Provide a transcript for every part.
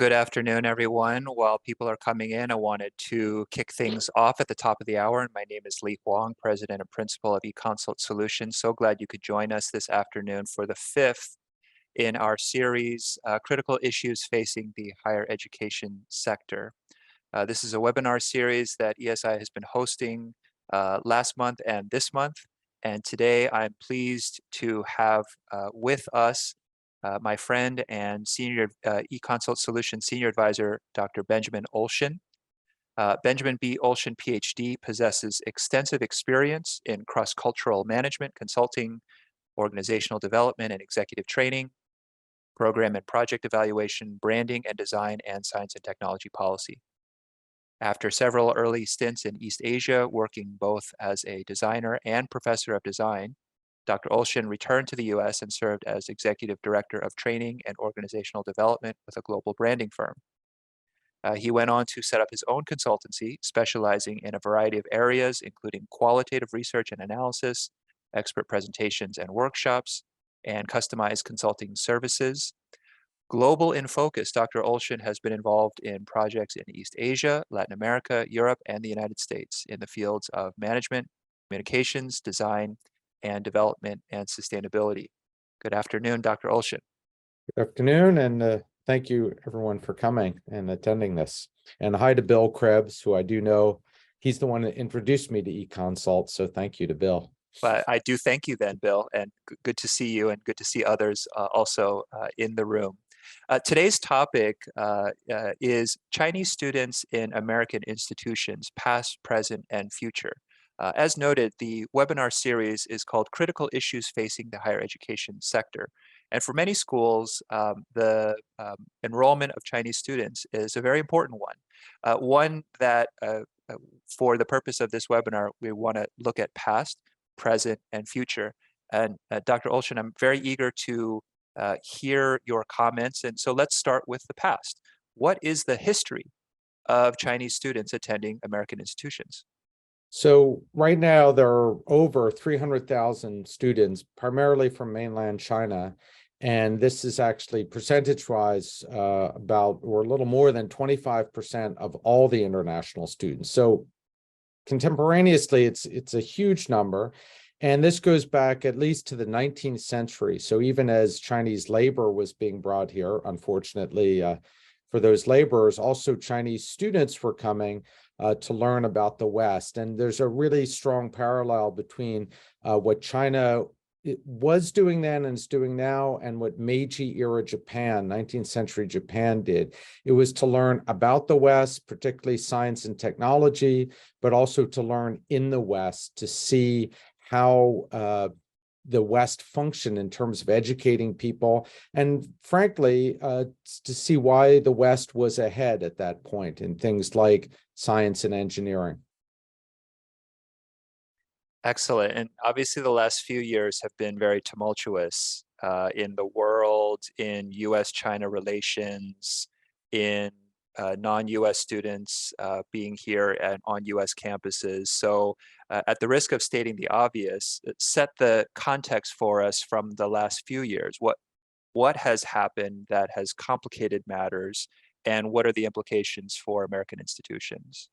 Good afternoon, everyone. While people are coming in, I wanted to kick things off at the top of the hour. And my name is Huang, President and Principal of Econsult Solutions. So glad you could join us this afternoon for the fifth in our series, Critical Issues Facing the Higher Education Sector. This is a webinar series that ESI has been hosting last month and this month. And today I'm pleased to have with us my friend and Econsult Solutions Senior Advisor, Dr. Benjamin Olshin. Benjamin B. Olshin, PhD, possesses extensive experience in cross-cultural management, consulting, organizational development and executive training, program and project evaluation, branding and design, and science and technology policy. After several early stints in East Asia, working both as a designer and professor of design, Dr. Olshin returned to the US and served as Executive Director of Training and Organizational Development with a global branding firm. He went on to set up his own consultancy, specializing in a variety of areas, including qualitative research and analysis, expert presentations and workshops, and customized consulting services. Global in focus, Dr. Olshin has been involved in projects in East Asia, Latin America, Europe, and the United States in the fields of management, communications, design, and development and sustainability. Good afternoon, Dr. Olshin. Good afternoon, and thank you everyone for coming and attending this. And hi to Bill Krebs, who I do know. He's the one that introduced me to Econsult, so thank you to Bill. Well, I do thank you then, Bill, and good to see you and good to see others also in the room. Today's topic is Chinese students in American institutions, past, present, and future. As noted, the webinar series is called Critical Issues Facing the Higher Education Sector. And for many schools, the enrollment of Chinese students is a very important one that for the purpose of this webinar, we want to look at past, present, and future. And Dr. Olshin, I'm very eager to hear your comments. And so let's start with the past. What is the history of Chinese students attending American institutions? So right now, there are over 300,000 students, primarily from mainland China. And this is actually percentage-wise about, or a little more than 25% of all the international students. So contemporaneously, it's a huge number. And this goes back at least to the 19th century. So even as Chinese labor was being brought here, unfortunately, for those laborers, also Chinese students were coming to learn about the West. And there's a really strong parallel between what China was doing then and is doing now, and what Meiji era Japan, 19th century Japan did. It was to learn about the West, particularly science and technology, but also to learn in the West, to see how the West functioned in terms of educating people, and frankly, to see why the West was ahead at that point in things like science and engineering. Excellent. And obviously the last few years have been very tumultuous in the world, in US-China relations, in non-US students being here on US campuses. So at the risk of stating the obvious, set the context for us from the last few years. What has happened that has complicated matters, and what are the implications for American institutions?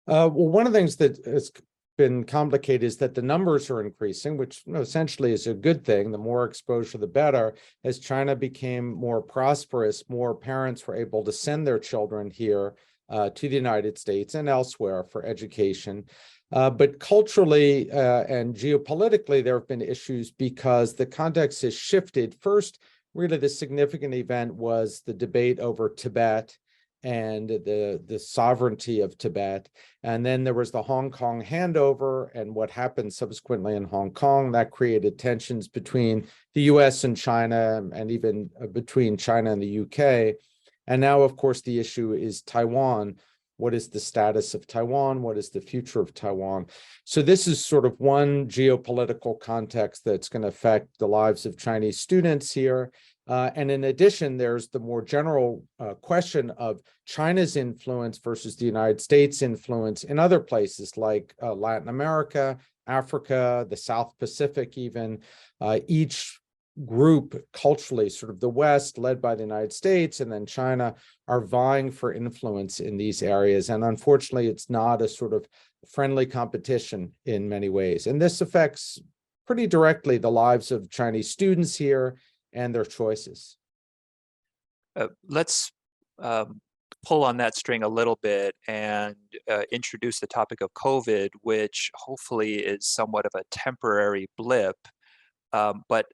Well, one of the things that has been complicated is that the numbers are increasing, which essentially is a good thing. The more exposure, the better. As China became more prosperous, more parents were able to send their children here to the United States and elsewhere for education. But culturally and geopolitically, there have been issues because the context has shifted. First, really the significant event was the debate over Tibet and the sovereignty of Tibet. And then there was the Hong Kong handover and what happened subsequently in Hong Kong that created tensions between the US and China, and even between China and the UK. And now, of course, the issue is Taiwan. What is the status of Taiwan? What is the future of Taiwan? So this is sort of one geopolitical context that's going to affect the lives of Chinese students here. And in addition, there's the more general question of China's influence versus the United States' influence in other places like Latin America, Africa, the South Pacific even. Each group culturally, sort of the West, led by the United States, and then China, are vying for influence in these areas. And unfortunately, it's not a sort of friendly competition in many ways. And this affects pretty directly the lives of Chinese students here and their choices. Let's pull on that string a little bit and introduce the topic of COVID, which hopefully is somewhat of a temporary blip. But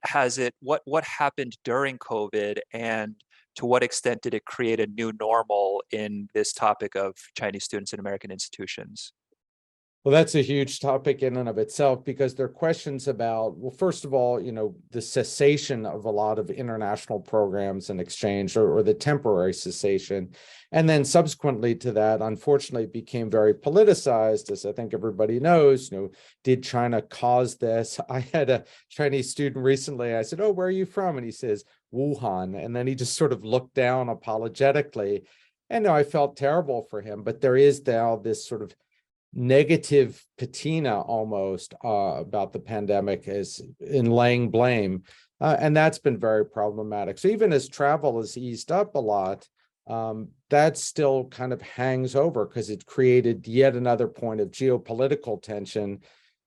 what happened during COVID, and to what extent did it create a new normal in this topic of Chinese students in American institutions? Well, that's a huge topic in and of itself, because there are questions about, well, first of all, the cessation of a lot of international programs and exchange, or the temporary cessation. And then subsequently to that, unfortunately, it became very politicized, as I think everybody knows. Did China cause this? I had a Chinese student recently. I said, "Oh, where are you from?" And he says, "Wuhan." And then he just sort of looked down apologetically. And I felt terrible for him. But there is now this sort of negative patina almost about the pandemic as in laying blame. And that's been very problematic. So even as travel has eased up a lot, that still kind of hangs over, because it created yet another point of geopolitical tension,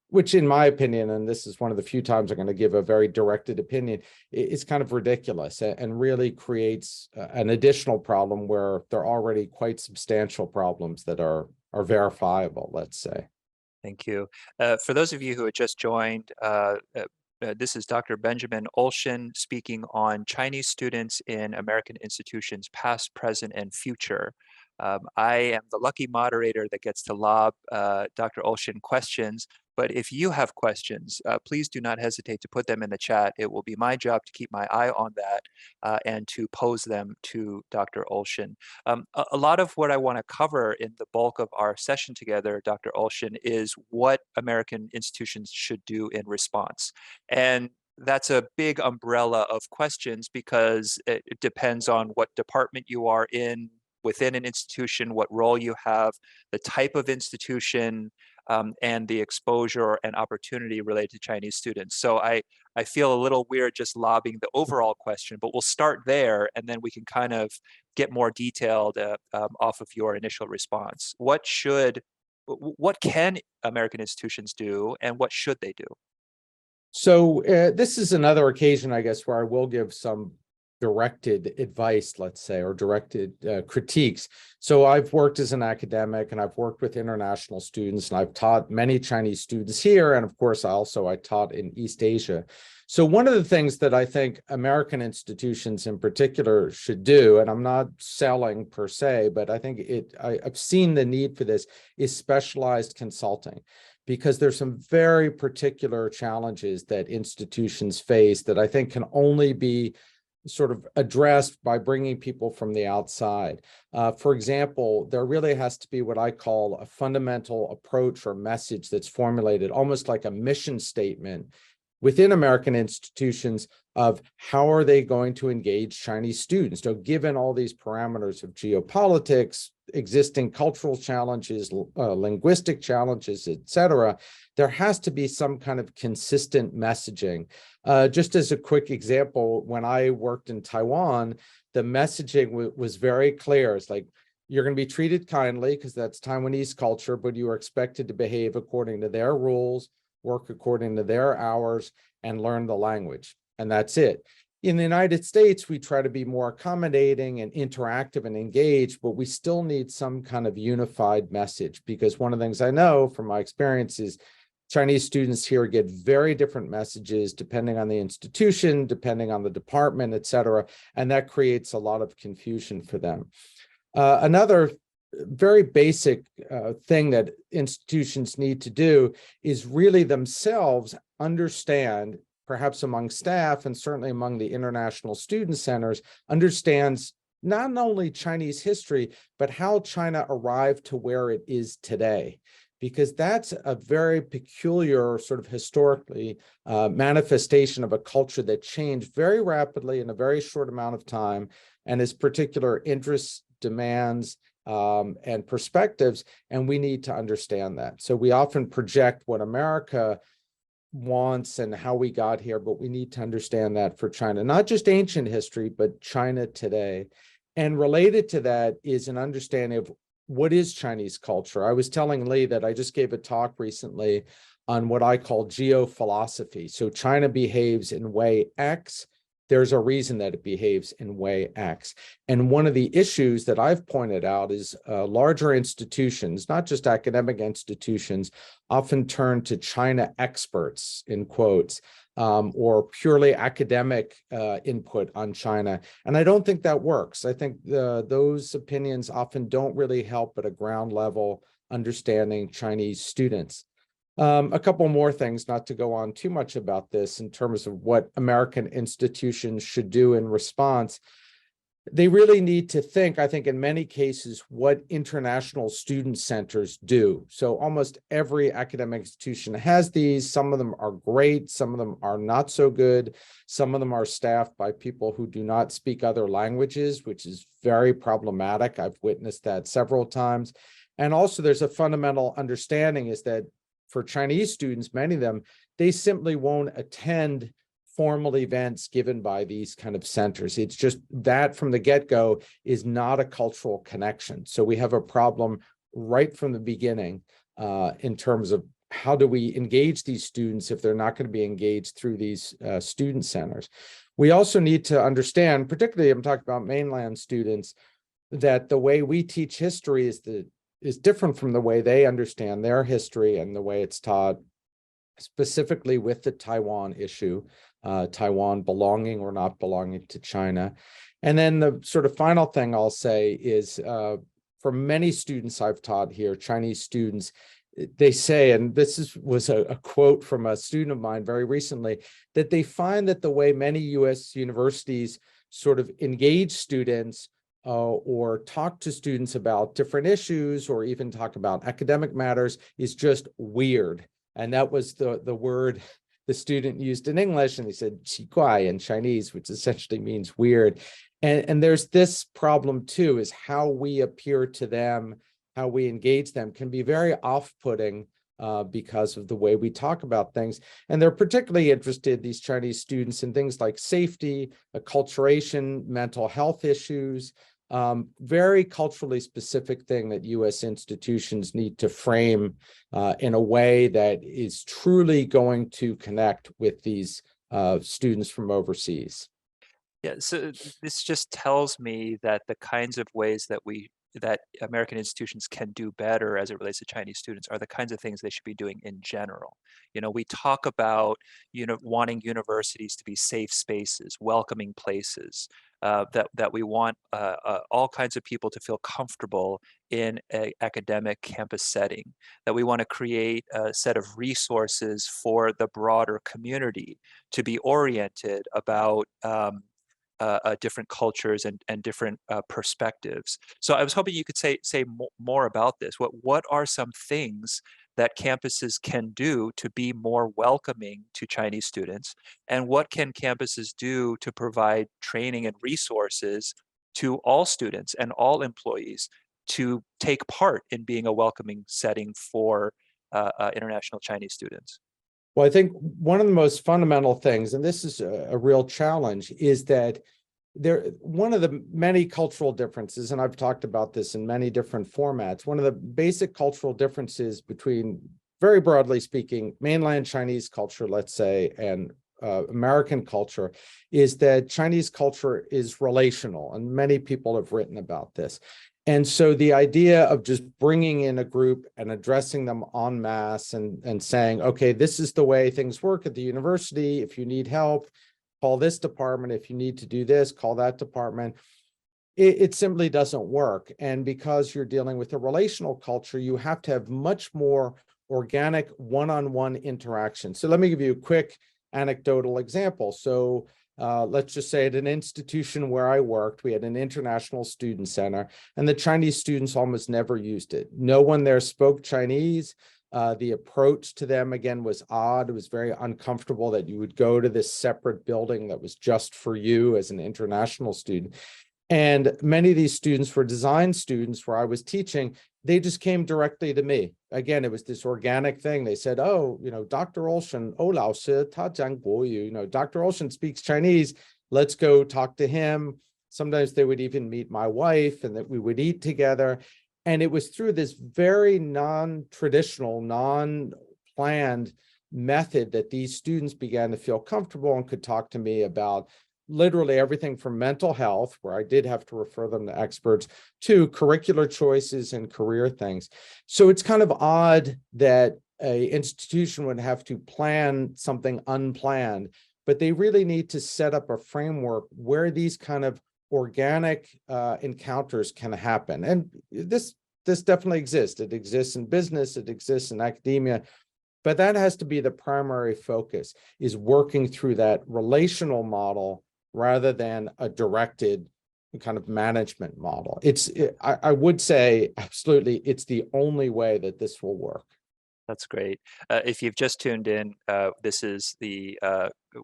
which in my opinion, and this is one of the few times I'm going to give a very directed opinion, is kind of ridiculous and really creates an additional problem where there are already quite substantial problems that are verifiable, let's say. Thank you. For those of you who had just joined, this is Dr. Benjamin Olshin speaking on Chinese students in American institutions, past, present, and future. I am the lucky moderator that gets to lob Dr. Olshin questions, but if you have questions, please do not hesitate to put them in the chat. It will be my job to keep my eye on that and to pose them to Dr. Olshin. A lot of what I want to cover in the bulk of our session together, Dr. Olshin, is what American institutions should do in response. And that's a big umbrella of questions, because it depends on what department you are in within an institution, what role you have, the type of institution, and the exposure and opportunity related to Chinese students. So I feel a little weird just lobbing the overall question, but we'll start there, and then we can kind of get more detailed off of your initial response. What can American institutions do, and what should they do? So this is another occasion, I guess, where I will give some directed advice, let's say, or directed critiques. So I've worked as an academic, and I've worked with international students, and I've taught many Chinese students here. And of course, I taught in East Asia. So one of the things that I think American institutions in particular should do, and I'm not selling per se, but I think I've seen the need for this, is specialized consulting. Because there's some very particular challenges that institutions face that I think can only be sort of addressed by bringing people from the outside. For example, there really has to be what I call a fundamental approach or message that's formulated almost like a mission statement within American institutions of how are they going to engage Chinese students. So given all these parameters of geopolitics, existing cultural challenges, linguistic challenges, et cetera, there has to be some kind of consistent messaging. Just as a quick example, when I worked in Taiwan, the messaging was very clear. It's like, you're going to be treated kindly because that's Taiwanese culture, but you are expected to behave according to their rules, work according to their hours, and learn the language. And that's it. In the United States, we try to be more accommodating and interactive and engaged, but we still need some kind of unified message, because one of the things I know from my experience is Chinese students here get very different messages depending on the institution, depending on the department, et cetera, and that creates a lot of confusion for them. Another very basic thing that institutions need to do is really themselves understand, perhaps among staff and certainly among the international student centers, understands not only Chinese history, but how China arrived to where it is today. Because that's a very peculiar sort of historically manifestation of a culture that changed very rapidly in a very short amount of time, and has particular interests, demands, and perspectives, and we need to understand that. So we often project what America wants and how we got here, but we need to understand that for China, not just ancient history, but China today. And related to that is an understanding of what is Chinese culture. I was telling Lee that I just gave a talk recently on what I call geophilosophy. So China behaves in way X. There's a reason that it behaves in way X. And one of the issues that I've pointed out is larger institutions, not just academic institutions, often turn to China experts, in quotes, or purely academic input on China. And I don't think that works. I think those opinions often don't really help at a ground level understanding Chinese students. A couple more things, not to go on too much about this in terms of what American institutions should do in response. They really need to think, I think, in many cases, what international student centers do. So almost every academic institution has these. Some of them are great. Some of them are not so good. Some of them are staffed by people who do not speak other languages, which is very problematic. I've witnessed that several times. And also there's a fundamental understanding is that for Chinese students, many of them, they simply won't attend formal events given by these kind of centers. It's just that from the get-go is not a cultural connection. So we have a problem right from the beginning in terms of how do we engage these students if they're not going to be engaged through these student centers. We also need to understand, particularly I'm talking about mainland students, that the way we teach history is different from the way they understand their history and the way it's taught, specifically with the Taiwan issue, Taiwan belonging or not belonging to China. And then the sort of final thing I'll say is for many students I've taught here, Chinese students, they say, and this was a quote from a student of mine very recently, that they find that the way many US universities sort of engage students or talk to students about different issues or even talk about academic matters is just weird. And that was the word the student used in English, and he said 奇怪 in Chinese, which essentially means weird. And there's this problem too, is how we appear to them, how we engage them can be very off-putting because of the way we talk about things. And they're particularly interested, these Chinese students, in things like safety, acculturation, mental health issues, very culturally specific thing that US institutions need to frame in a way that is truly going to connect with these students from overseas. Yeah, so this just tells me that the kinds of ways that American institutions can do better as it relates to Chinese students are the kinds of things they should be doing in general. We talk about, wanting universities to be safe spaces, welcoming places, that we want all kinds of people to feel comfortable in an academic campus setting, that we want to create a set of resources for the broader community to be oriented about different cultures and different perspectives. So I was hoping you could say more about this. What are some things that campuses can do to be more welcoming to Chinese students? And what can campuses do to provide training and resources to all students and all employees to take part in being a welcoming setting for international Chinese students? Well, I think one of the most fundamental things, and this is a real challenge, is that one of the many cultural differences, and I've talked about this in many different formats, one of the basic cultural differences between, very broadly speaking, mainland Chinese culture, let's say, and American culture is that Chinese culture is relational, and many people have written about this. And so the idea of just bringing in a group and addressing them en masse and saying, okay, this is the way things work at the university. If you need help, call this department. If you need to do this, call that department. It simply doesn't work. And because you're dealing with a relational culture, you have to have much more organic one-on-one interaction. So let me give you a quick anecdotal example. So let's just say at an institution where I worked, we had an international student center, and the Chinese students almost never used it. No one there spoke Chinese. The approach to them, again, was odd. It was very uncomfortable that you would go to this separate building that was just for you as an international student. And many of these students were design students where I was teaching. They just came directly to me. Again, it was this organic thing. They said, oh, Dr. Olshin, 老师, ta jiang guoyu, Dr. Olshin speaks Chinese. Let's go talk to him. Sometimes they would even meet my wife and that we would eat together. And it was through this very non-traditional, non-planned method that these students began to feel comfortable and could talk to me about literally everything from mental health, where I did have to refer them to experts, to curricular choices and career things. So it's kind of odd that an institution would have to plan something unplanned, but they really need to set up a framework where these kind of organic encounters can happen. And this definitely exists. It exists in business, it exists in academia, but that has to be the primary focus, is working through that relational model rather than a directed kind of management model. I would say absolutely, it's the only way that this will work. That's great. If you've just tuned in, this is the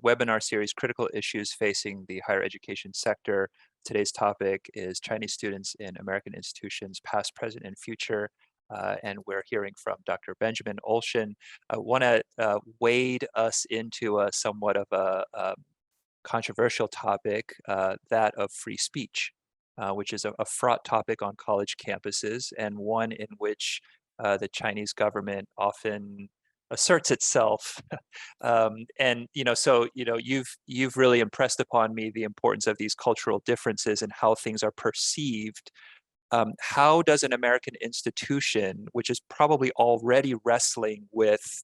webinar series, Critical Issues Facing the Higher Education Sector. Today's topic is Chinese students in American institutions, past, present, and future. And we're hearing from Dr. Benjamin Olshin. I want to wade us into a somewhat of a controversial topic, that of free speech, which is a fraught topic on college campuses, and one in which the Chinese government often asserts itself. And you've really impressed upon me the importance of these cultural differences and how things are perceived. How does an American institution, which is probably already wrestling with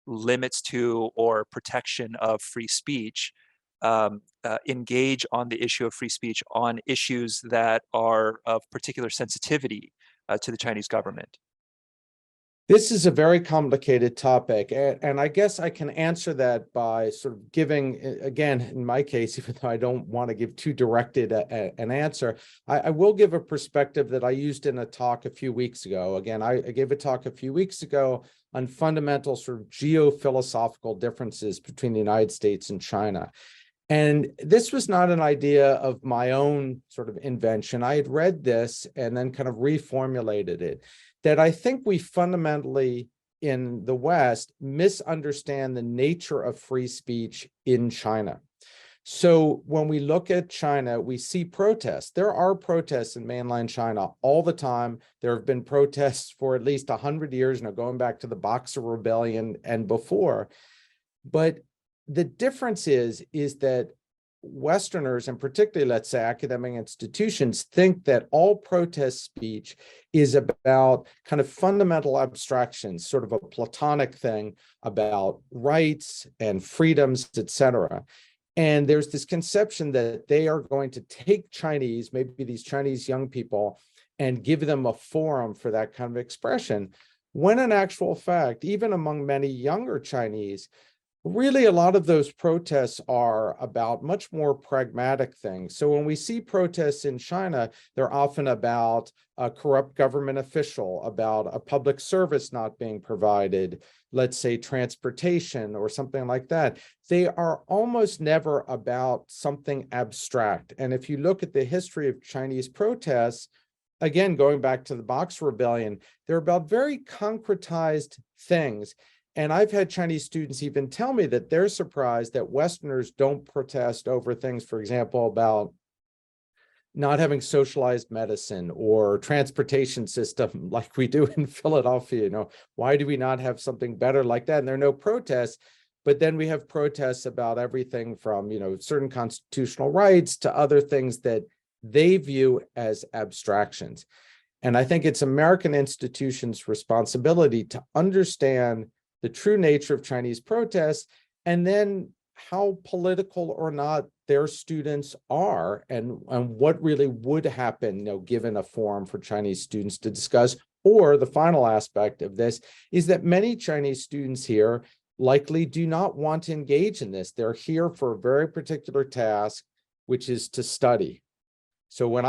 limits to or protection of free speech, engage on the issue of free speech on issues that are of particular sensitivity to the Chinese government? This is a very complicated topic, and I guess I can answer that by sort of giving, again, in my case, even though I don't want to give too directed an answer, I will give a perspective that I used in a talk a few weeks ago. Again, I gave a talk a few weeks ago on fundamental sort of geophilosophical differences between the United States and China. And this was not an idea of my own sort of invention. I had read this and then kind of reformulated it, that I think we fundamentally in the West misunderstand the nature of free speech in China. So when we look at China, we see protests. There are protests in mainland China all the time. There have been protests for at least 100 years now, going back to the Boxer Rebellion and before. But the difference is that Westerners, and particularly, let's say, academic institutions, think that all protest speech is about kind of fundamental abstractions, sort of a Platonic thing about rights and freedoms, etc. And there's this conception that they are going to take Chinese, maybe these Chinese young people, and give them a forum for that kind of expression, when in actual fact, even among many younger Chinese, really, a lot of those protests are about much more pragmatic things. So when we see protests in China, they're often about a corrupt government official, about a public service not being provided, let's say transportation or something like that. They are almost never about something abstract. And if you look at the history of Chinese protests, again, going back to the Boxer Rebellion, they're about very concretized things. And I've had Chinese students even tell me that they're surprised that Westerners don't protest over things, for example, about not having socialized medicine or transportation system like we do in Philadelphia. Why do we not have something better like that? And there are no protests, but then we have protests about everything from, certain constitutional rights to other things that they view as abstractions. And I think it's American institutions' responsibility to understand the true nature of Chinese protests, and then how political or not their students are, and what really would happen, given a forum for Chinese students to discuss. Or the final aspect of this is that many Chinese students here likely do not want to engage in this. They're here for a very particular task, which is to study. So when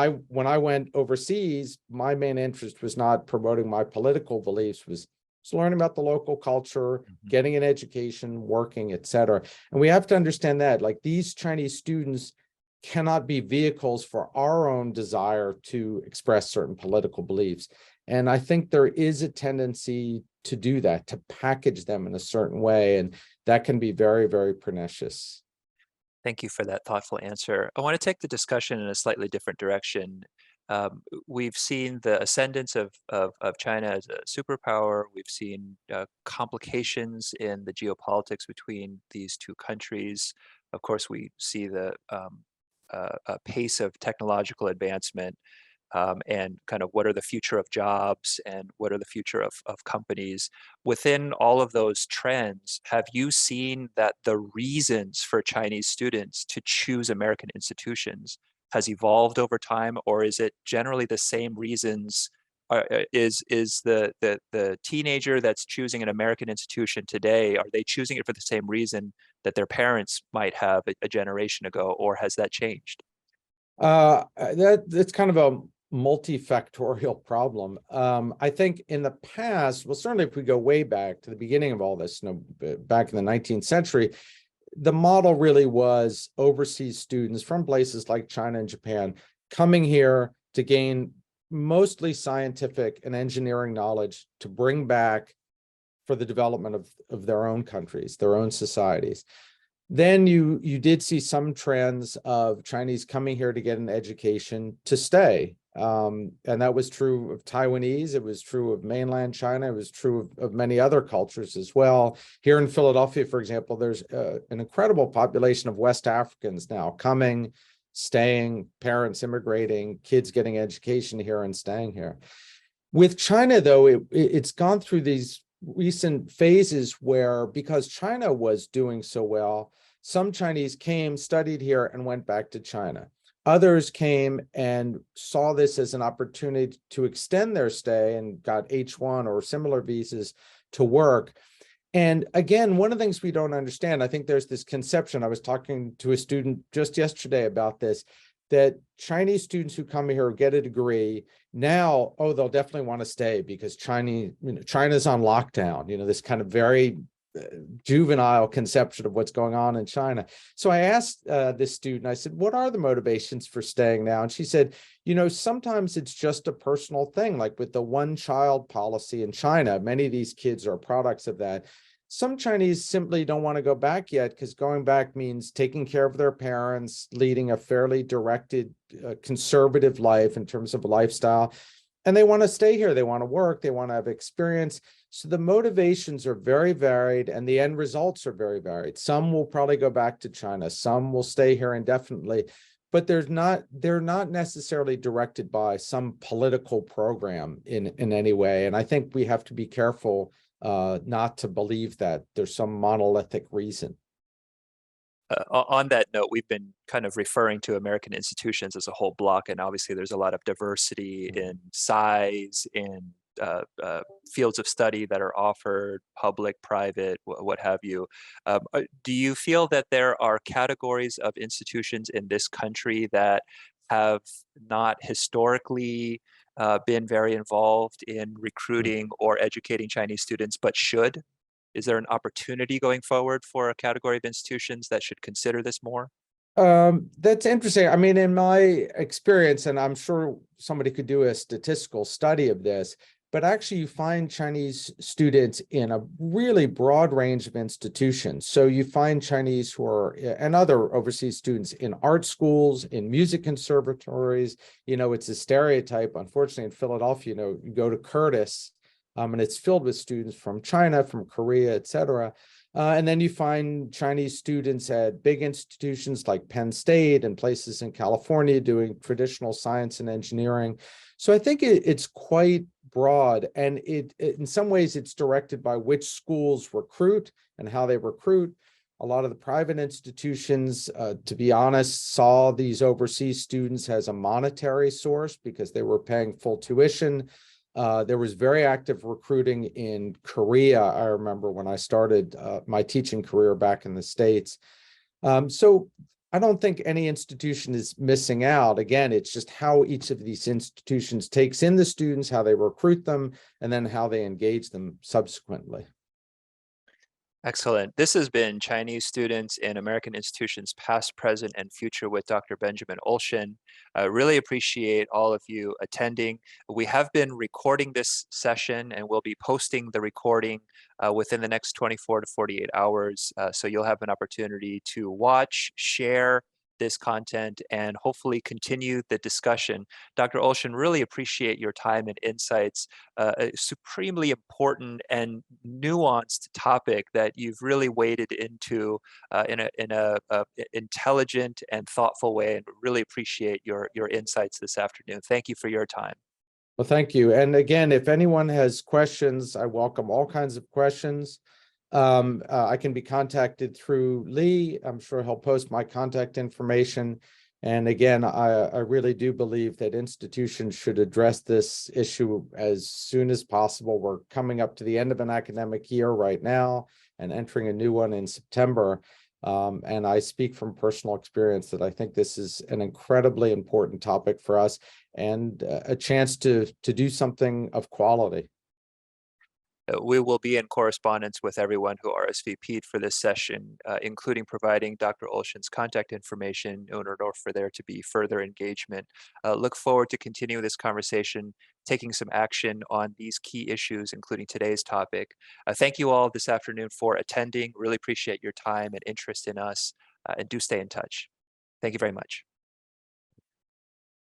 I went overseas, my main interest was not promoting my political beliefs, was learning about the local culture, getting an education, working, etc. And we have to understand that, like, these Chinese students cannot be vehicles for our own desire to express certain political beliefs. And I think there is a tendency to do that, to package them in a certain way. And that can be very, very pernicious. Thank you for that thoughtful answer. I want to take the discussion in a slightly different direction. We've seen the ascendance of China as a superpower. We've seen complications in the geopolitics between these two countries. Of course, we see the pace of technological advancement and kind of what are the future of jobs and what are the future of companies. Within all of those trends, have you seen that the reasons for Chinese students to choose American institutions has evolved over time, or is it generally the same reasons? Is the teenager that's choosing an American institution today, are they choosing it for the same reason that their parents might have a generation ago, or has that changed? That's kind of a multifactorial problem. I think in the past, well, certainly if we go way back to the beginning of all this, back in the 19th century, the model really was overseas students from places like China and Japan coming here to gain mostly scientific and engineering knowledge to bring back for the development of their own countries, their own societies. Then you did see some trends of Chinese coming here to get an education to stay. And that was true of Taiwanese. It was true of mainland China. It was true of many other cultures as well. Here in Philadelphia, for example, there's an incredible population of West Africans now coming, staying, parents immigrating, kids getting education here and staying here. With China, though, it's gone through these recent phases where, because China was doing so well, some Chinese came, studied here, and went back to China. Others came and saw this as an opportunity to extend their stay and got H-1 or similar visas to work. And again, one of the things we don't understand, I think there's this conception. I was talking to a student just yesterday about this, that Chinese students who come here get a degree now, oh, they'll definitely want to stay because China's on lockdown, this kind of very juvenile conception of what's going on in China. So I asked this student, I said, what are the motivations for staying now? And she said, sometimes it's just a personal thing, like with the one-child policy in China. Many of these kids are products of that. Some Chinese simply don't want to go back yet because going back means taking care of their parents, leading a fairly directed, conservative life in terms of a lifestyle. And they want to stay here. They want to work. They want to have experience. So the motivations are very varied and the end results are very varied. Some will probably go back to China. Some will stay here indefinitely. But they're not necessarily directed by some political program in any way. And I think we have to be careful not to believe that there's some monolithic reason. On that note, we've been kind of referring to American institutions as a whole block, and obviously there's a lot of diversity in size, in fields of study that are offered, public, private, what have you. Do you feel that there are categories of institutions in this country that have not historically been very involved in recruiting or educating Chinese students, but should? Is there an opportunity going forward for a category of institutions that should consider this more? That's interesting. I mean, in my experience, and I'm sure somebody could do a statistical study of this, but actually you find Chinese students in a really broad range of institutions. So you find Chinese who are, and other overseas students in art schools, in music conservatories. It's a stereotype, unfortunately, in Philadelphia, you go to Curtis, and it's filled with students from China, from Korea, et cetera. And then you find Chinese students at big institutions like Penn State and places in California doing traditional science and engineering. So I think it's quite broad, and in some ways it's directed by which schools recruit and how they recruit. A lot of the private institutions, to be honest, saw these overseas students as a monetary source because they were paying full tuition. There was very active recruiting in Korea. I remember when I started my teaching career back in the States. So I don't think any institution is missing out. Again, it's just how each of these institutions takes in the students, how they recruit them, and then how they engage them subsequently. Excellent. This has been Chinese students in American institutions, past, present, and future with Dr. Benjamin Olshin. I really appreciate all of you attending. We have been recording this session and we'll be posting the recording within the next 24 to 48 hours. So you'll have an opportunity to watch, share this content, and hopefully continue the discussion. Dr. Olshin, really appreciate your time and insights, a supremely important and nuanced topic that you've really waded into in a intelligent and thoughtful way, and really appreciate your insights this afternoon. Thank you for your time. Well, thank you. And again, if anyone has questions, I welcome all kinds of questions. I can be contacted through Lee. I'm sure he'll post my contact information. And again, I really do believe that institutions should address this issue as soon as possible. We're coming up to the end of an academic year right now and entering a new one in September. And I speak from personal experience that I think this is an incredibly important topic for us and a chance to do something of quality. We will be in correspondence with everyone who RSVP'd for this session, including providing Dr. Olshin's contact information in order for there to be further engagement. Look forward to continuing this conversation, taking some action on these key issues, including today's topic. Thank you all this afternoon for attending. Really appreciate your time and interest in us, and do stay in touch. Thank you very much.